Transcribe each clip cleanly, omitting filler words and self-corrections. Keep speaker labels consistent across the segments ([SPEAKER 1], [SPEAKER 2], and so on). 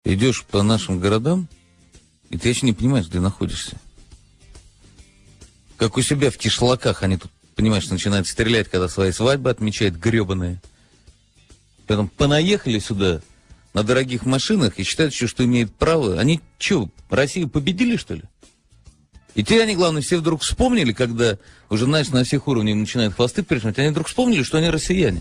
[SPEAKER 1] Идешь по нашим городам, и ты еще не понимаешь, где находишься. Как у себя в кишлаках они тут, понимаешь, начинают стрелять, когда свои свадьбы отмечают, гребаные. Потом понаехали сюда на дорогих машинах и считают еще, что имеют право. Они что, Россию победили, что ли? И те они, главное, все вдруг вспомнили, когда уже, знаешь, на всех уровнях начинают хвосты прижимать, они вдруг вспомнили, что они россияне.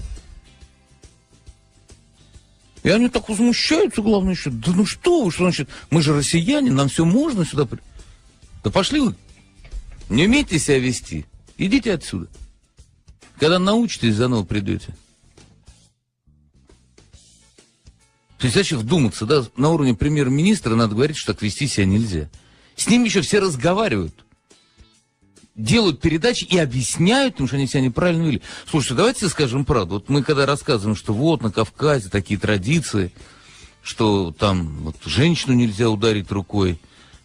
[SPEAKER 1] И они так возмущаются, главное, еще. Да ну что вы, что значит, мы же россияне, нам все можно сюда. Да пошли вы. Не умеете себя вести, идите отсюда. Когда научитесь, заново придете. То есть, зачем вдуматься, да, на уровне премьер-министра надо говорить, что так вести себя нельзя. С ним еще все разговаривают. Делают передачи и объясняют им, что они себя неправильно вели. Слушайте, давайте скажем правду. Вот мы когда рассказываем, что вот на Кавказе такие традиции, что там вот женщину нельзя ударить рукой,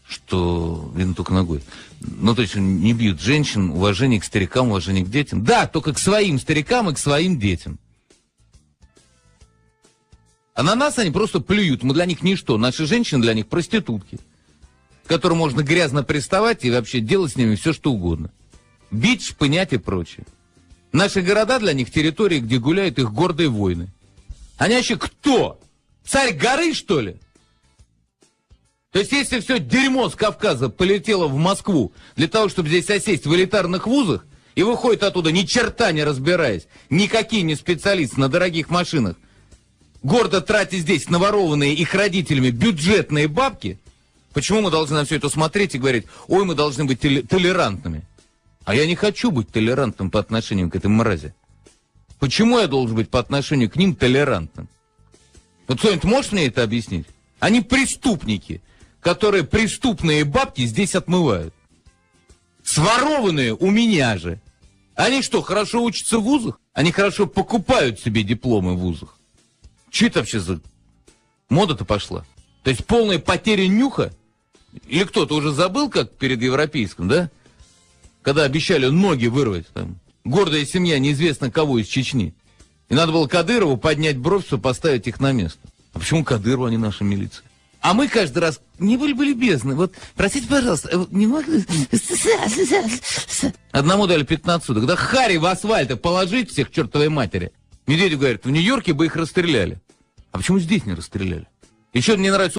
[SPEAKER 1] что, видно, только ногой. Ну, то есть не бьют женщин, уважение к старикам, уважение к детям. Да, только к своим старикам и к своим детям. А на нас они просто плюют. Мы для них ничто. Наши женщины для них проститутки, к которым можно грязно приставать и вообще делать с ними все, что угодно. Бить, шпынять и прочее. Наши города для них территории, где гуляют их гордые воины. Они вообще кто? Царь горы, что ли? То есть, если все дерьмо с Кавказа полетело в Москву для того, чтобы здесь осесть в элитарных вузах, и выходит оттуда ни черта не разбираясь, никакие не специалисты на дорогих машинах, гордо тратя здесь наворованные их родителями бюджетные бабки, почему мы должны на все это смотреть и говорить, ой, мы должны быть толерантными? А я не хочу быть толерантным по отношению к этой мрази. Почему я должен быть по отношению к ним толерантным? Вот кто-нибудь может мне это объяснить? Они преступники, которые преступные бабки здесь отмывают. Сворованные у меня же. Они что, хорошо учатся в вузах? Они хорошо покупают себе дипломы в вузах. Что это вообще за мода-то пошла? То есть полная потеря нюха? Или кто-то уже забыл, как перед европейским, да? Когда обещали ноги вырвать, там, гордая семья неизвестно кого из Чечни. И надо было Кадырову поднять бровь, чтобы поставить их на место. А почему Кадырову, а не наша милиция? А мы каждый раз не были бы любезны. Вот, простите, пожалуйста, не могли... Одному дали 15 суток. Да хари в асфальт положить всех к чертовой матери. Медведев говорит, в Нью-Йорке бы их расстреляли. А почему здесь не расстреляли? Еще мне нравится